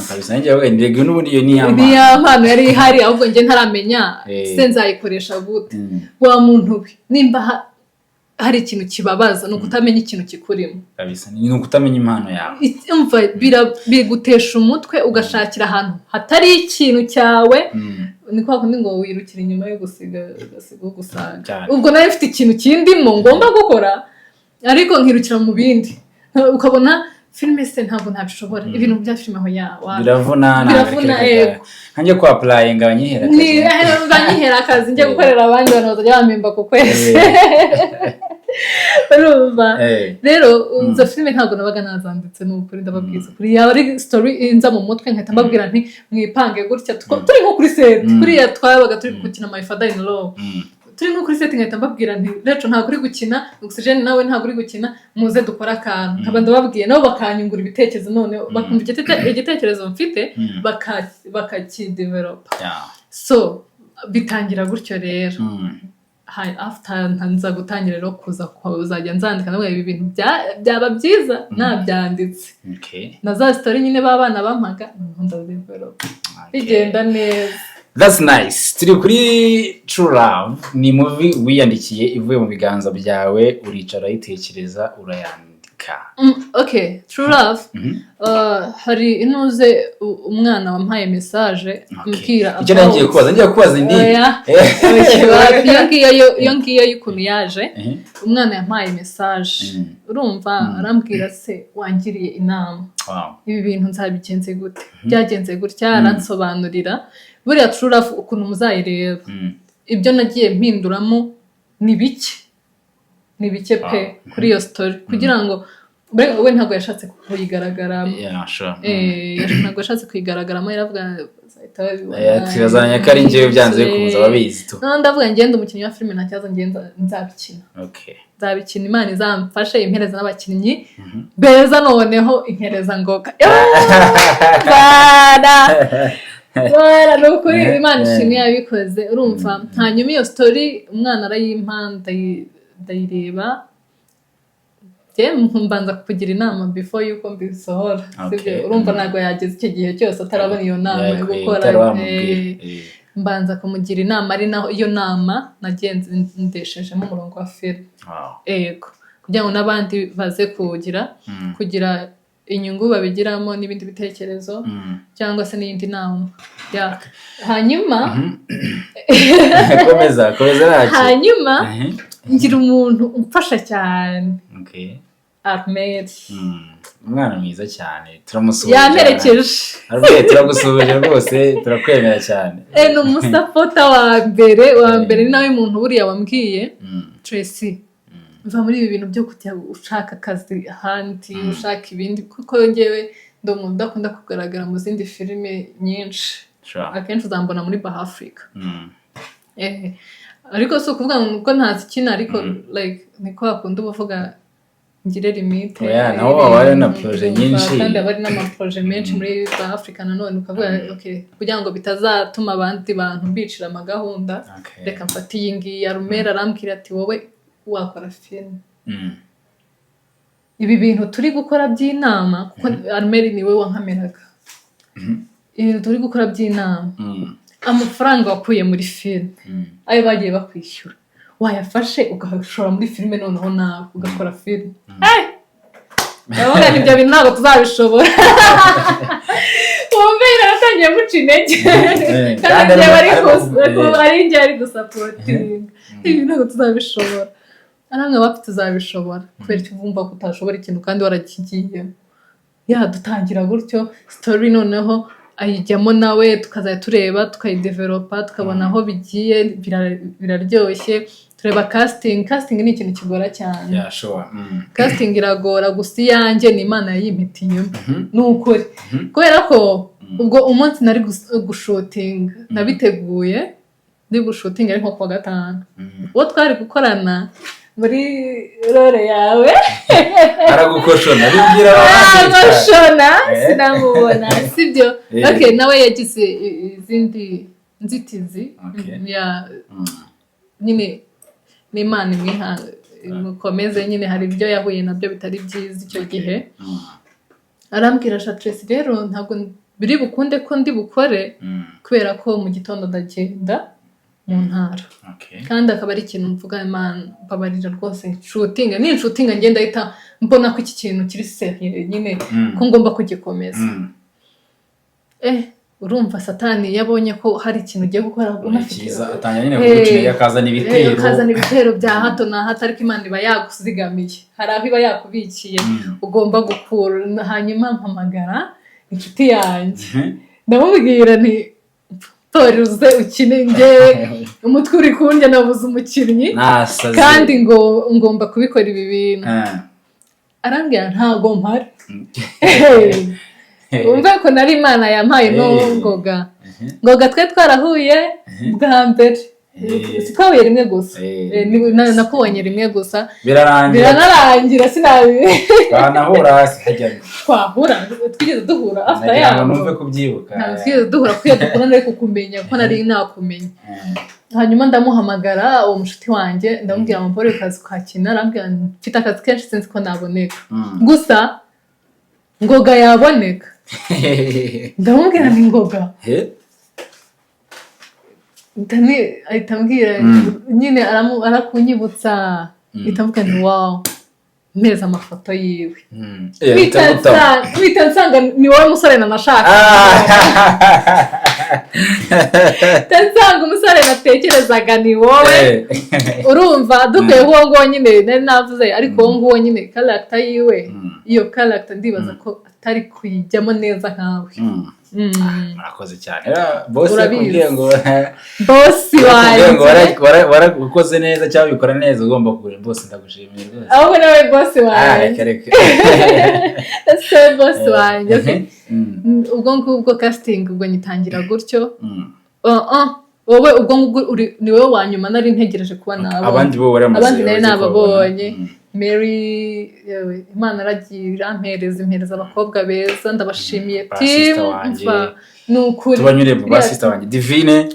kabisa njye avuga ndege n'ubundi iyo ni yampano yari ihari ahubwo nge ntaramenya se nzayikoresha gute wa muntu we nimba hari ikintu kibabaza no kutamenya ikintu kikurimo kabisa ni ukutamenya impano yawe umva bigutesha umutwe ugashakira ahantu hatari ikintu cyawe ni kwa kundi ngo wirukira inyuma yo gusiga gusanga ubwo nawe mfite ikintu kindimo ngomba gukora ariko nkirukira mu bindi ukabona filime se ntabwo ntabishobora ibintu bya filime aho yawa biravuna nkanjye ku applying abanyihera akazi njye gukorera abandi bantu bazajya bamemba ku kwezi urumva rero izo filime ntabwo nabaga nazanditse n'ukuri ndababwiza kuri yaba ari story inza mu mutwe nkahita mbabwira nti mwipange gutya turi nko kuri set kuriya twabaga turi gukina My Father in Law turi nko kuri set nkahita mbabwira nti rero ntabwo uri gukina Oxygen nawe ntabwo uri gukina muze dukora akantu nkaba ndababwiye nabo bakanyungura ibitekerezo none bakumva igitekerezo mfite bakakidevelop so bitangira gutyo rero after ntanza gutangira rero kuzajya nzandika nawe ibi bintu byaba byiza nabyanditse na za story nyine babana bampaga ndadevelop bigenda neza. That's nice. Turi kuri True Love ni movie wiyandikiye ivuye mu biganza byawe uricara yitekereza urayandika. Okay, True Love hari inuze umwana wampaye message ambwira icyo nagiye kubaza ndi iyo ngiyo y'ukuntu yaje umwana yampaye message urumva arambwira se wangiriye inama ibi bintu nzabigenze gute byagenze gutya aransobanurira buriya True Love ukuntu muzayireba ibyo nagiye mpinduramo ni bike pe kuri iyo story kugira ngo we ntabwo yashatse kuyigaragaramo ntabwo yashatse kuyigaragaramo yaravuga twazanya ko ari njyewe byanze bikunze ababizi tu ndavuga ngende umukinnyi wa filime ntacyaza nzabikina nzabikina Imana izamfashe impereza n'abakinnyi beza noneho impereza ngoga bana nukuri Imana ishimwe yabikoze urumva hanyuma iyo story umwana arayimpa ndayireba mbanza kugira inama before yuko mbisohora sibyo urumva ntago yageze icyo gihe cyose atarabona iyo nama yo gukora mbanza kumugira inama ari naho iyo nama nagenze ndeshejemo umurongo wa film yego kugira ngo n'abandi baze kugira inyungu babigiramo n'ibindi bitekerezo cyangwa se n'indi nama hanyuma hanyuma ngira umuntu umfasha cyane Ahmed umwana mwiza cyane turamusuhuje yamerekeje turagusuhuje rwose turakwemera cyane ni umusapota wa mbere ni nawe muntu buriya wambwiye Tracy mva muri ibi bintu byo kujya ushaka akazi ahandi ushaka ibindi kuko ngewe ndi umuntu udakunda kugaragara mu zindi filime nyinshi akenshi uzambona muri Baha Africa ariko si ukuvuga ngo ntazikina ariko like niko wakunda uvuga ngire limite naho waba na projet nyinshi kandi abari n'amaprojet menshi muri Baha Africa nanone ukavuga kugira ngo bitazatuma abandi bantu bicira amagahunda reka mfate iyi ngiyi Arumera arambwira ati wowe wakora film ibi bintu turi gukora by'inama kuko Arumeri niwe wankameraga ibintu turi gukora by'inama amafaranga wakuye muri film ayo bagiye bakwishyura wayafashe ugashora muri filime noneho nawe ugakora film urabona ibyo bintu ntabwo tuzabishobora wumve yaratangiye muca intege kandi ari njye ari gusapotinga ibi ntabwo tuzabishobora aramwe bapfa tuzabishobora kubera icyo wumva ko utashobora ikintu kandi warakigiye dutangira gutyo story noneho ayijyamo nawe tukazajya tureba tukayidevelopa tukabona aho bigiye biraryoshye tureba casting ni ikintu kigora cyane casting iragora gusa iyanjye ni Imana yayimpitiyemo ni ukuri kubera ko ubwo umunsi nari gushutinga nabiteguye ndi gushutinga ari nko kuwa gatanu uwo twari gukorana muri role yawe aragukoshona bibwira abashona sinamubona sibyo nawe yagize izindi nzitizi nyine n'Imana mukomeze nyine hari ibyo yahuye nabyo bitari byiza icyo gihe arambwira Tracy rero ntabwo biri bukunde ko ndi bukore kubera ko mu gitondo ndagenda mu ntara kandi akaba ari ikintu mvuga Imana babarira rwose nshutinga ngenda ahita mbona ko iki kintu kiri seriye nyine ko ngomba kugikomeza urumva Satani yabonye ko hari ikintu ugiye gukora cyiza atangira nyine kugucira akazana ibitero bya hato na hato ariko Imana iba yakuzigamiye hari aho iba yakubikiye ugomba gukura hanyuma mpamagara inshuti yanjye ndamubwira nti toruze ukine ngewe umutwe uri kundya nabuze umukinnyi kandi ngo ngomba kubikora ibi bintu arambwira ntago mpari umva ko nari Imana yampaye ngoga twe twarahuye bwa mbere twahuye rimwe gusa nakubonye rimwe gusa biranarangira sinabi banahura hasi hajya twahura twigeze duhura after yaho numve kubyibuka twigeze duhura kuko dukunda ariko kukumenya ko nari nakumenya hanyuma ndamuhamagara uwo mushuti wanjye ndamubwira ngo mpore kazi kakina arambwira mfite akazi kenshi sinzi ko naboneka gusa ngoga yaboneka ndamubwira ni ngoga ahita ambwira nyine arakunyibutsa itavuga ni wow meza amafoto yiwe bita nsanga ni wowe musore nanashaka nsanga umusore natekerezaga ni wowe urumva dukwiye uwo nguwo nyine nari navuze ariko uwo nguwo nyine character yiwe iyo character ndibaza ko atari kuyijyamo neza nkawe murakoze cyane boss yakubwiye ngo boss wanjye warakoze neza cyangwa bikora neza ugomba kugura boss ndagushimiye rwose ahubwo nawe boss wanjye ese boss wanjye ubwo ngubwo casting ubwo nyitangira gutyo wowe ubwo ngubwo ni wowe wanyuma nari ntegereje kuba nawe abandi bo baramaze abandi nari nababonye Mary Imana aragira impereza abakobwa beza ndabashimiye team nukuri tubanyure ba sister wanjye Divine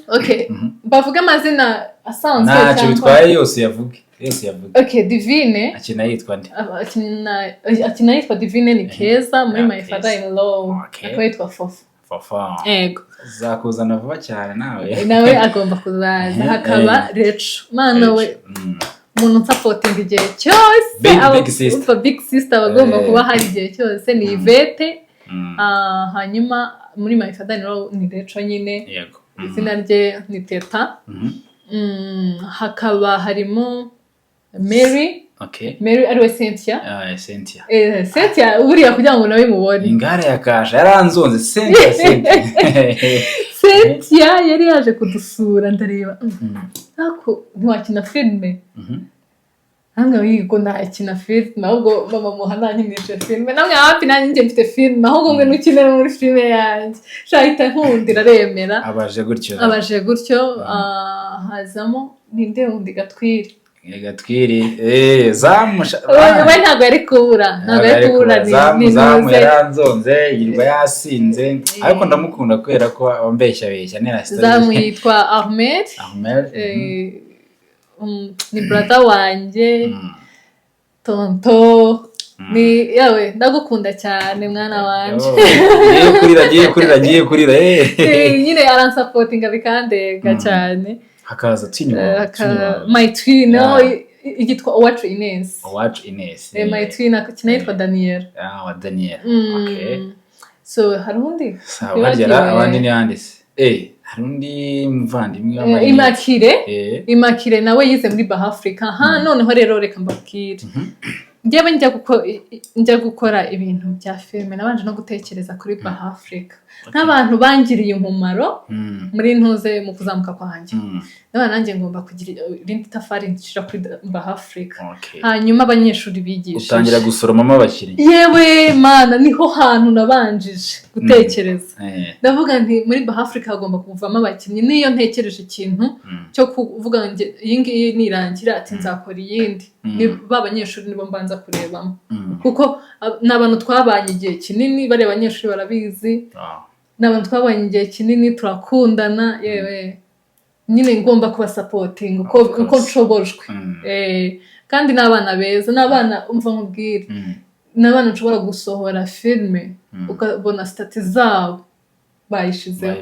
bavuga amazina asanzwe ntacyo bitwaye yose yavuge Yes yavuga. Okay, Divine Akina yitwa nde? akina yitwa Divine ni Keza muri My Father-in-Law. Akaba yitwa Fafa. Ego. Zakuzana vuba cyane nawe. Nawe agomba kuzaza. Hakaba Recho. Mana we. Umuntu supporting igihe cyose. Big sister bagomba kuba hari igihe cyose ni Ivete. Hanyuma muri My Father-in-Law ni Recho nyine. Yego. Izina rye ni Teta. Hakaba harimo Mary. Okay. Mary ariwe Cynthia. Cynthia. Cynthia buriya kugira ngo nawe mubone. Ingare yakasha yaranzonze Cynthia. Cynthia yari yaje kudusura ndareba. Ako ntiwakina filme. Hanga wigo nakina filme ahubwo mama muhana nkinishe filme. Namwe happy nanjye mfite filme ahubwo ngwe nukine muri filme yanjye. Shahita nkundira remera. Abaje gutyo. Hazamo ninde undi Gatwiri. Gatwiri zamusha we ntabwo yari kubura ni zamu yaranzonze yirwa yasinze ariko ndamukunda kwera ko ambeshya nera story zamu yitwa Ahmed ni brother wanje tonto ni yawe ndagukunda cyane mwana wanje giye kurira nyine aransupport bikandega cyane hakaza my twin igitwa Uwacu Ines my twin akina yitwa Daniel Daniel okay so harundi bagera abandi ni handise harundi muvandimwe w'amahirwe Immaculée nawe yize muri Bahafrica noneho rero reka mbabwire njyewe njya gukora ibintu bya filme nabanje no gutekereza kuri Bahafrica nk'abantu bangiriye umumaro muri ntuze mu kuzamuka kwanjye nanjye ngomba kugira irindi tafari ndishira kuri Bahafrica hanyuma abanyeshuri bigishije utangira gusoromamo abakiri yewe mana niho hantu nabanjije gutekereza ndavuga nti muri Bahafrica hagomba kuvamo abakinnyi niyo ntekereje ikintu cyo kuvuga ngo iyi ngiyi nirangira ati nzakora iyindi ni babanyeshuri nibo mbanza kurebamo kuko nabantu twabanye igihe kinini bare abanyeshuri barabizi nabantu twabanye igihe kinini turakundana yewe nyine ngomba kuba supporting uko nshobojwe kandi n'abana beza n'abana umva nkubwire n'abana nshobora gusohora filme ukabona stati zabo bayishizeho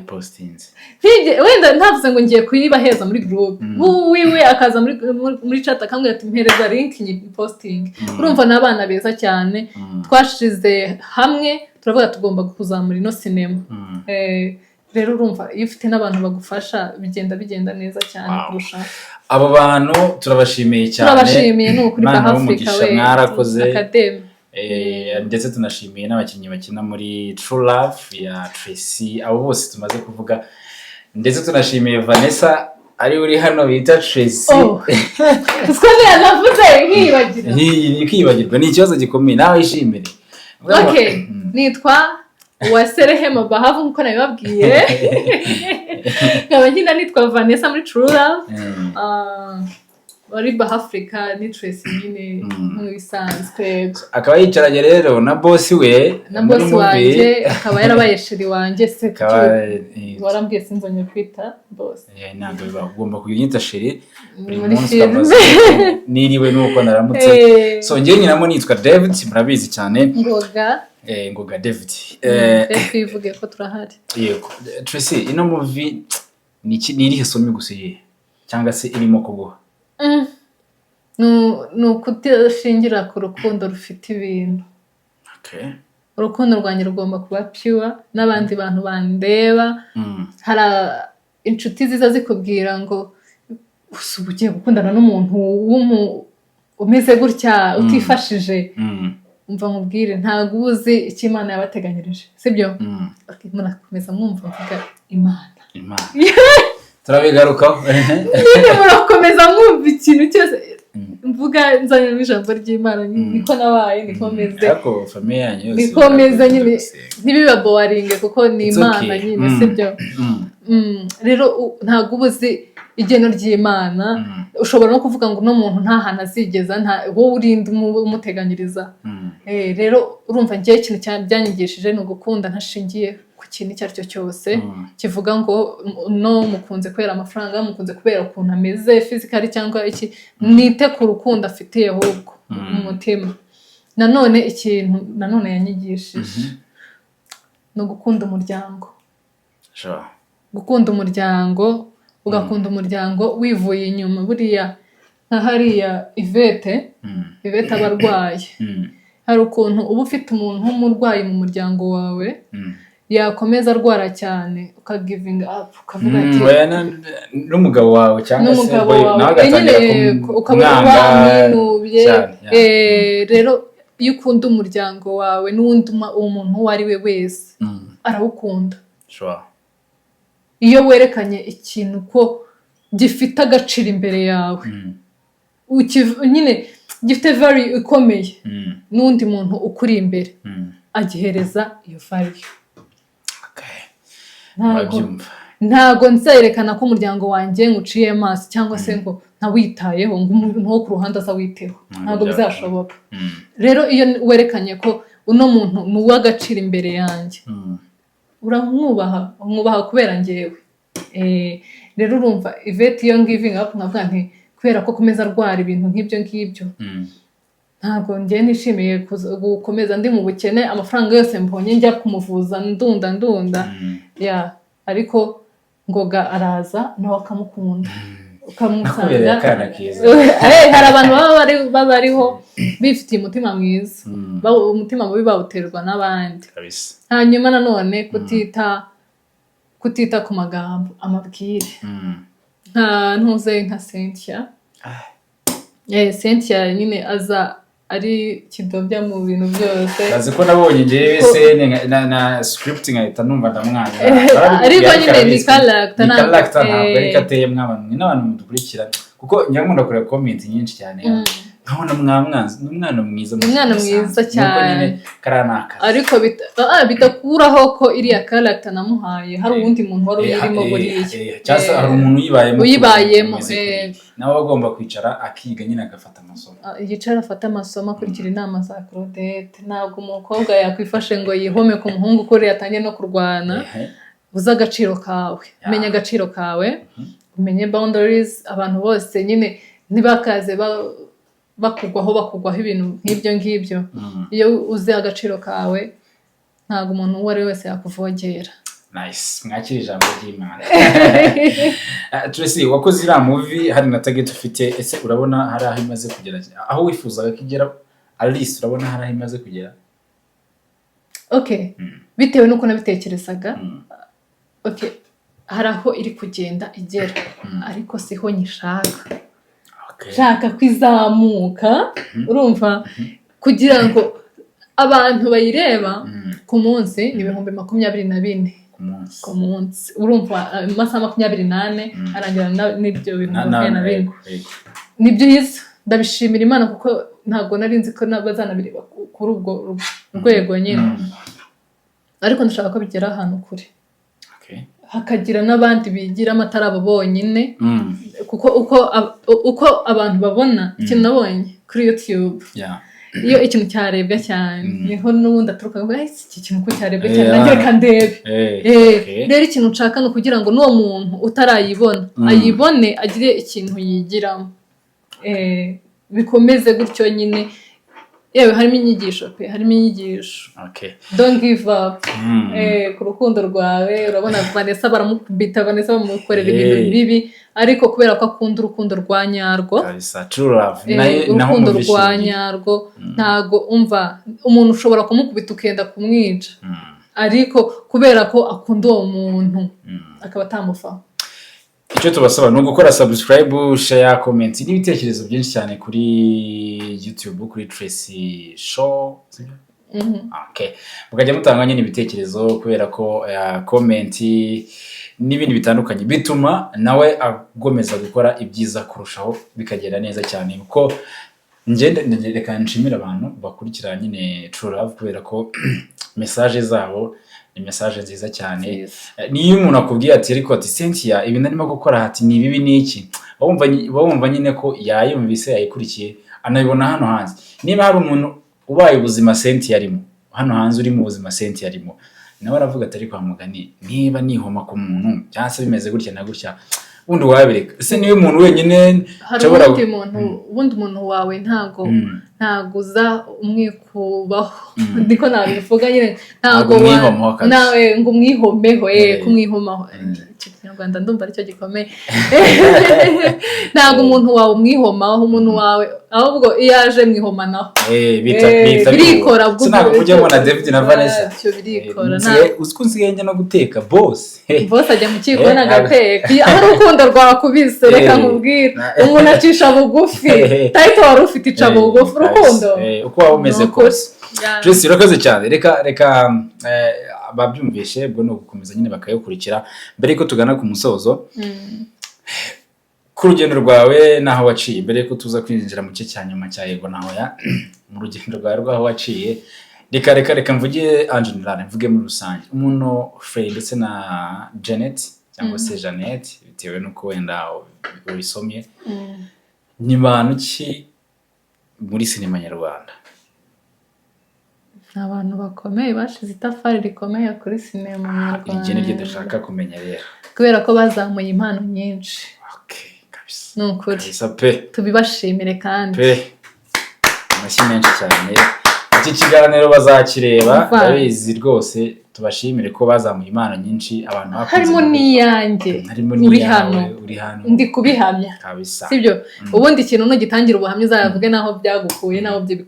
wenda ntavuze ngo ngiye kuyibaheza muri group wiwe akaza muri chat akambwira ati mpereza link nyi posting urumva n'abana beza cyane twashize hamwe turavuga tugomba kuzamura ino cinema rero urumva iyo ufite n'abantu bagufasha bigenda neza cyane kurusha abo bantu turabashimiye cyane ni ukuri Bahafrica we mwarakoze academy ndetse tunashimiye n'abakinnyi bakina muri True Love ya Tracy abo bose tumaze kuvuga ndetse tunashimiye Vanessa ari uri hano bita Tracy twese navuze nkiyibagirwa ni ikibazo gikomeye nawe ishimire okay nitwa Waserehema Bahavu nkuko nabibabwiye nkaba nkina nitwa Vanessa muri True Love wari Bahafrica ni Tracy nyine nk'ibisanzwe akaba yicaranye rero na boss we na boss wanje akaba yarabaye sheri wanje se warambwiye sinzonye kwita boss ntabwo bagomba kuyita sheri buri munsi kamaze niriwe nuko naramutse so ngiye nyinamo nitwa David murabizi cyane Ngoga David twivuge ko turahari yego Tracy ino movie ni irihe somo gusiye cyangwa se irimo kuguha nukutishingira ku rukundo rufite ibintu urukundo rwanjye rugomba kuba pure n'abandi bantu bandeba hari inshuti ziza zikubwira ngo ugiye gukundana n'umuntu umeze gutya utifashije umva nkubwire ntabwo uzi icyo Imana yabateganyirije sibyo murakomeza mwumva mvuga Imana turabigarukaho nyine murakomeza mwumva ikintu cyose mvuga nzanye n'ijambo ry'Imana niko nabaye nikomeze ariko famille yanyu yose nikomeze nyine ntibiba boring kuko ni Imana nyine sibyo rero ntabwo ubuzi igeno ry'Imana ushobora no kuvuga ngo no muntu nta hana zigeza wowe urinde umuteganyiriza rero urumva ngiye ikintu cyane byanyigishije no gukunda ntashingiye ku kintu icyo ari cyo cyose kivuga ngo no mukunze kubera amafaranga, mukunze kubera ukuntu ameze physically cyangwa iki, mwite ku rukundo afitiye ahubwo umutima. Nanone ikintu yanyigishije no gukunda umuryango. Gukunda umuryango, ugakunda umuryango wivuye inyuma. Buriya nka hariya Ivete abarwaye, hari ukuntu uba ufite umuntu w'umurwayi mu muryango wawe yakomeza arwara cyane ukagivinga up, ukavuga ati n'umugabo wawe cyangwa se nawe agatangira kumwanga. Rero iyo ukunda umuryango wawe n'undi umuntu uwo ari we wese arawukunda. Iyo werekanye ikintu ko gifite agaciro imbere yawe, nyine gifite value ikomeye, n'undi muntu ukuri imbere agihereza iyo value. Ntago nzerekana ko umuryango wanjye nguciye amaso cyangwa se ngo ntawitayeho, ngo umuntu wo ku ruhande azawiteho, ntago bizashoboka. Rero iyo werekanye ko uno muntu ni uw'agaciro imbere yanjye, uramwubaha kubera njyewe. Rero urumva Ivete iyo giving up nkavuga nti kubera ko komeza arwara ibintu nk'ibyo ngibyo, ntabwo njye nishimiye gukomeza ndi mu bukene, amafaranga yose mbonye njya kumuvuza ndunda ariko ngoga araza nawe akamukunda, ukamusanga. Hari abantu baba bariho bifitiye umutima mwiza, umutima mubi bawuterwa n'abandi. Hanyuma nanone kutita ku magambo, amabwire. Nka Cynthia nyine aza ari kidobya mu bintu byose. Bazi ko nabonye njyewe se na scripting ahita numva ndamwana. Ariko nyine ni character ntabwo ari kateye mw'abantu n'abantu mudukurikira, kuko nyamunda kureba comment nyinshi cyane. Nkabona umwana mwiza cyane, ariko bitakuraho ko iriya character namuhaye hari uwundi muntu wari urimo buriya, cyangwa hari umuntu uyibayemo nawe agomba kwicara akiga nyine agafata amasomo. Yicara afata amasomo, akurikira inama za Claudette. Ntabwo umukobwa yakwifashe ngo yihome ku muhungu ko yatangiye no kurwana. Uza agaciro kawe, umenya agaciro kawe, umenye boundaries. Abantu bose nyine ntibakaze bakugwaho ibintu nk'ibyo ngibyo. Iyo uzi agaciro kawe ntabwo umuntu uwo ari wese yakuvogera. Nice, mwakira ijambo ry'Imana. Tracy, wakoze iriya movie hari na target ufite, ese urabona hari aho imaze kugera, aho wifuzaga kugera at least urabona hari aho imaze kugera? Bitewe n'uko nabitekerezaga, hari aho iri kugenda igera, ariko siho nyishaka. Shaka kwizamuka, urumva, kugira ngo abantu bayireba ku munsi ni 24,000 ku munsi. Urumva amasaha 28 arangira n'ibyo 24. Ni byiza, ndabishimira Imana kuko ntabwo nari nzi ko bazanabireba kuri ubwo rwego nyine, ariko ndashaka ko bigera ahantu kure, hakagira n'abandi bigira amatara abo bonyine. Kuko uko abantu babona ikintu nabonye kuri YouTube, iyo ikintu cyarebwa cyane niho n'ubundi aturuka ngo iki kintu ko cyarebwa cyane nanjye reka ndebe. Rero ikintu nshaka no kugira ngo n'uwo muntu utarayibona ayibone, agire ikintu yigiramo, bikomeze gutyo nyine. Yewe harimo inyigisho don't give up. Ku rukundo rwawe urabona Vanessa baramukubita, Vanessa bamukorera ibintu bibi, ariko kubera ko akunda urukundo rwa nyarwo, urukundo rwa nyarwo, ntago umva umuntu ushobora kumukubita ukenda kumwica, ariko kubera ko akunda uwo muntu akaba atamufaho. Icyo tubasaba ni ugukora subscribe, share, comment n'ibitekerezo byinshi cyane kuri YouTube kuri Tracy Show. Mukajya mutanga nyine ibitekerezo, kubera ko comment n'ibindi bitandukanye bituma nawe agomeza gukora ibyiza kurushaho, bikagera neza cyane. Kuko reka nshimira abantu bakurikira nyine True Love, kubera ko message zabo ni message nziza cyane. Niyo umuntu akubwiye ati ariko ati Cynthia ibi narimo gukora hati ni bibi niki, bawumva nyine ko yayumvise yayikurikiye anabibona hano hanze. Niba hari umuntu ubaye ubuzima Cynthia arimo hano hanze, uri mu buzima Cynthia arimo, nawe aravuga ati ariko mugani niba nihoma ku muntu cyangwa se bimeze gutya na gutya ubundi wabireka ese niwe muntu wenyine nshobora ubundi umuntu wawe ntago uza umwikubaho niko nabivuga nyine ntago nawe ngo umwihomeho kumwihomaho Kinyarwanda ndumva aricyo gikomeye ntago umuntu wawe umwihomaho umuntu wawe ahubwo iyo aje mwihomanaho birikora bwo ntabwo kujyamo na David na Vanessa birikora uziko nsigaye no guteka boss ajya mu kiko n'agateka aho urukundo rwakubise reka nkubwire umuntu acisha bugufi title wari ufite ica bugufi urukundo uko waba umeze kose Tracy urakoze cyane reka babyumvishe ubwo no gukomeza nyine bakayokurikira mbere ko tugana ku musozo ku rugendo rwawe naho waciye mbere ko tuza kwinjira mu cye cyanyuma cya yego naho ya mu rugendo rwawe rwaho waciye reka mvuge Angeline mvuge muri rusange umuntu Frey ndetse na Janet cyangwa se Janet bitewe nuko wenda ubisomye ni bantu ki muri sinema nyarwanda abantu bakomeye bashize itafari rikomeye kuri sinema nyarwanda iryo niryo dushaka kumenya rero kubera ko bazamuye impano nyinshi kabisa nukuri kabisa pe tubibashimire kandi pe amashyi menshi cyane iki kiganiro bazakireba ndabizi rwose tubashimire ko bazamuye impano nyinshi abantu bakunze harimo niyanjye uri hano ndi kubihamya kabisa sibyo ubundi ikintu nugitangira ubuhamya uzavuge naho byagukuye naho byo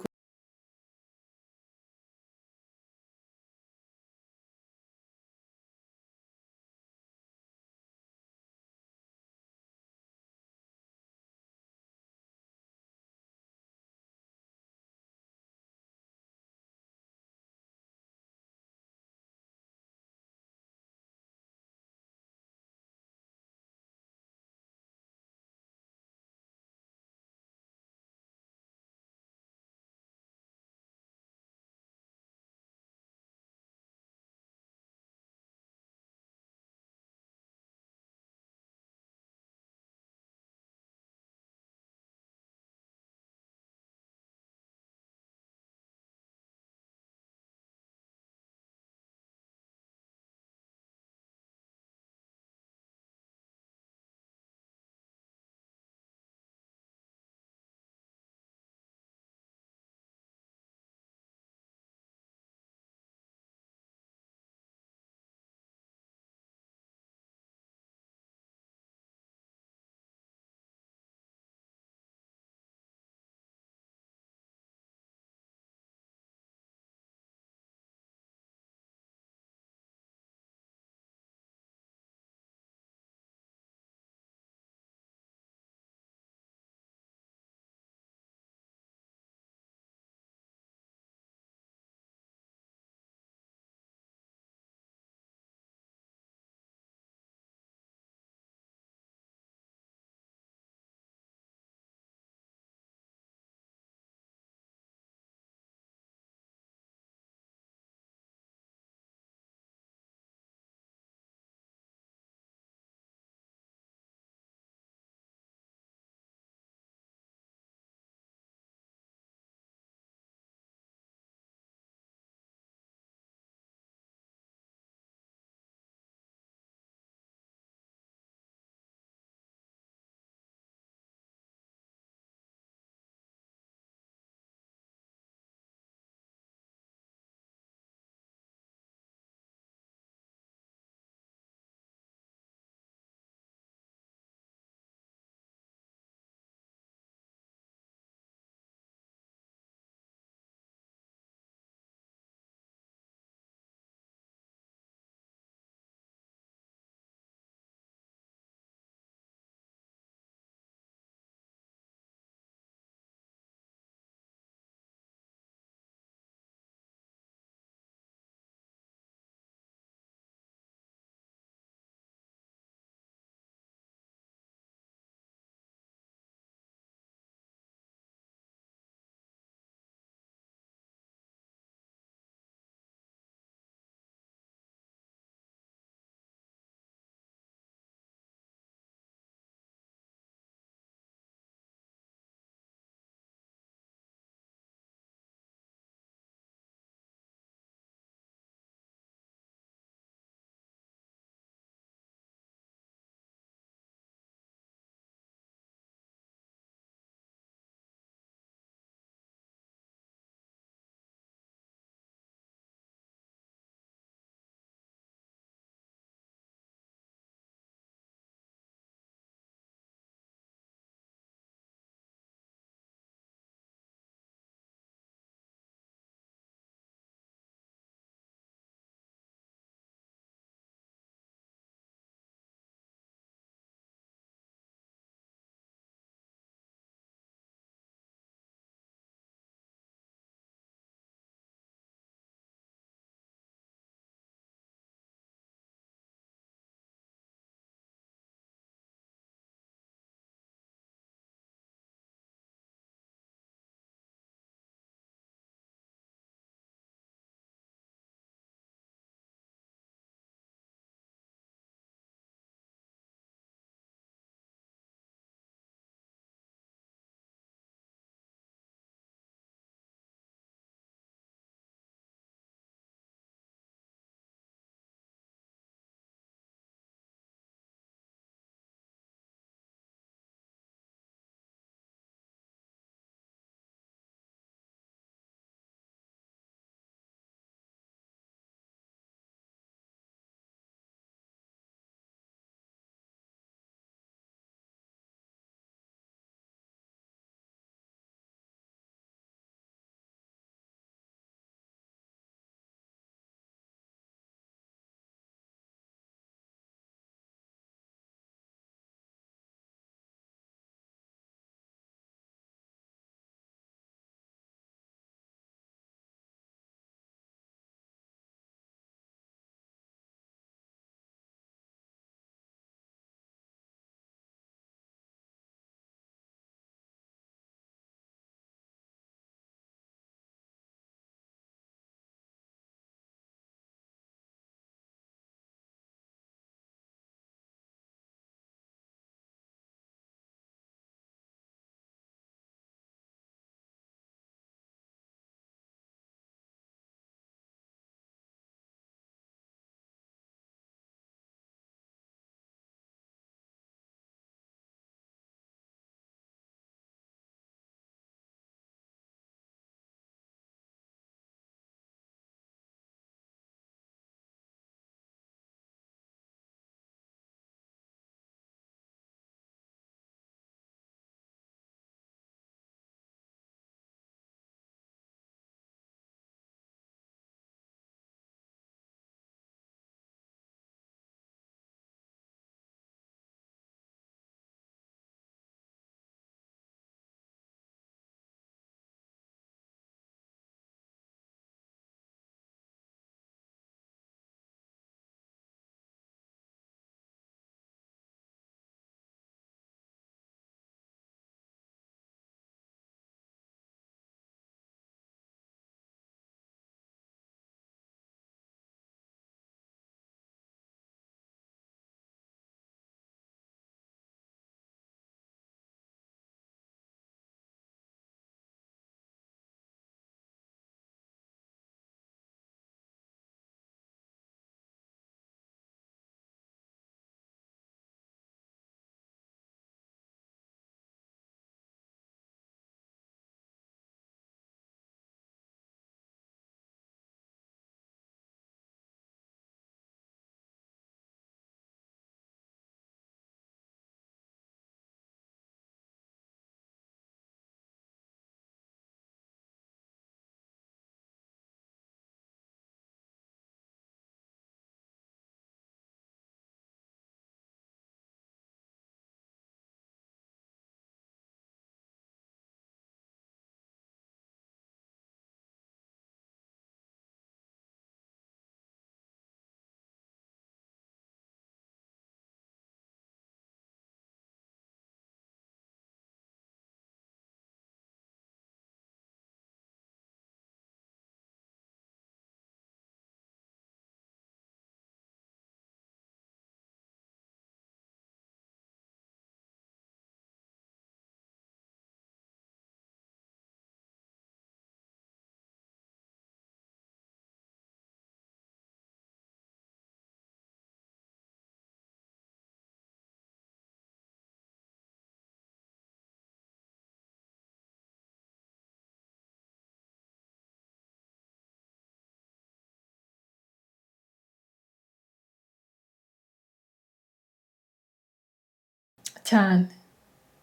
cyane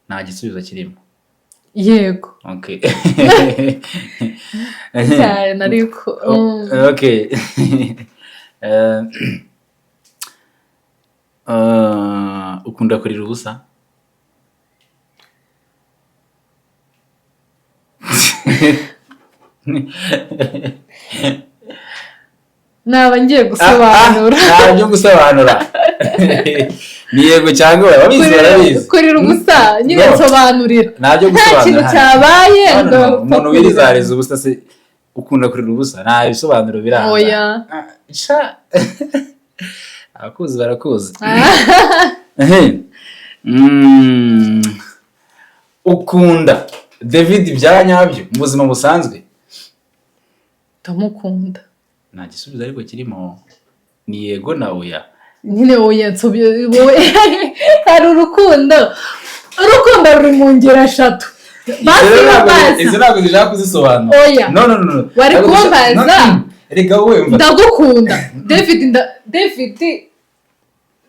nta gisubizo kirimo. yego Okay. cyane ariko Okay. Ukunda kurira ubusa? naba ngiye gusobanura ntabyo gusobanura. Ni yego cyangwa babizi barabizi. kurira ubusa nyine nsobanurira ntabyo nta kintu gusobanura. cyabaye ngo umuntu wirizariza ubusa se ukunda kurira ubusa nta bisobanuro biranga. oya abakuzi barakuzi. Ukunda David bya nyabyo mu buzima busanzwe? ndamukunda Nta gisubizo ariko kirimo, ni yego na oya. nyine oya wowe hari urukundo ruri mu ngero 3 basi izo ntabwo zishaka kuzisobanura. Oya. No. Wari kumbaza. Reka wowe mva. ndagukunda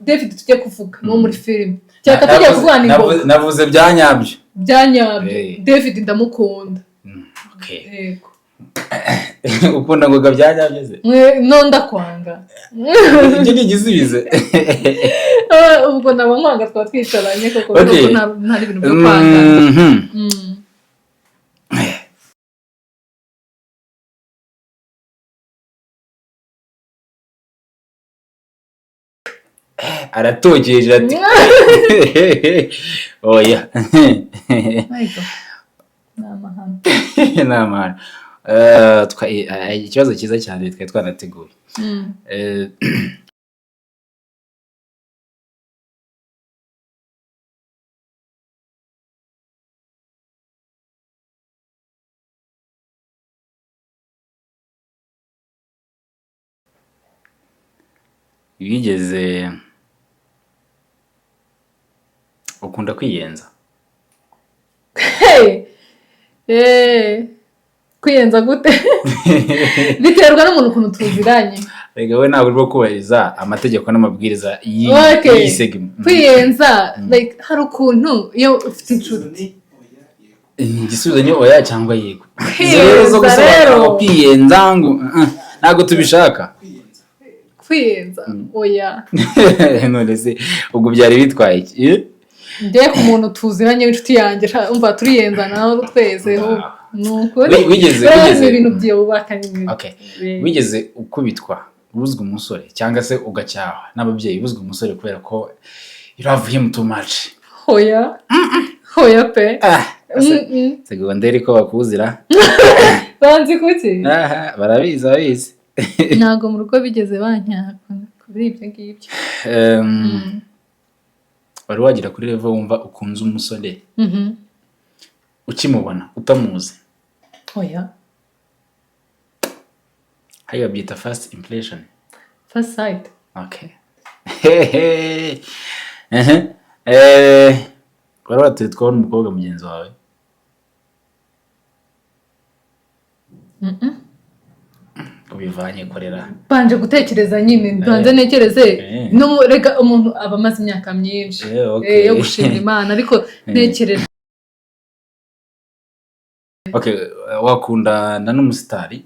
David tujye kuvuga no muri filime cyaka tujye kuvuga ni ngo navuze bya nyabyo. byanyabyo David ndamukunda. Okay. Yego. Ukunda ngo bya nyabyo ze? No ndakwanga. Iki ni igisubizo. Ubwo naba nkwanga twa twicaranye koko Okay. ntari ibintu byo kwanga. Aratogeje ati oya. Namahano. Ikibazo cyiza cyane twari twanateguye. Wigeze ukunda kwiyenza? Kwiyenza gute? Biterwa n'umuntu ukuntu tuziranye. Rega we ntabwo urimo kubahiriza amategeko n'amabwiriza y'iyi segment. Kwiyenza like hari ukuntu iyo ufite inshuti. Igisubizo ni oya cyangwa yego. Kwiyenza rero. Kwiyenza ngo ntabwo tubishaka. Kwiyenza oya. None se ubwo byari bitwaye iki? Ndiye ku muntu tuziranye w'inshuti yanjye umva turiyenza naho twezeho. Nuko wigeze ibintu byubaka nyine. Okay. Wigeze ukubitwa ubuzwe umusore cyangwa se ugacyahwa n'ababyeyi ubuzwe umusore kubera ko iravuye mu too much? Hoya. Hoya pe. Segonderi ko bakuzira. Banzi kuki? Barabizi. Ntago mu rugo bigeze banyaha kuri ibyo ngibyo. Wari wagira kuri level wumva ukunze umusore ukimubona utamuzi? Oya. Hayo byita first impression. First sight. Okay. Wari wateretwaho n'umukobwa mugenzi wawe? Ubivanye korera. Banje gutekereza nyine ndanze nekereze no rega umuntu aba amaze imyaka myinshi yo gushimira Imana ariko nekereza. Okay, wakundana n'umusitari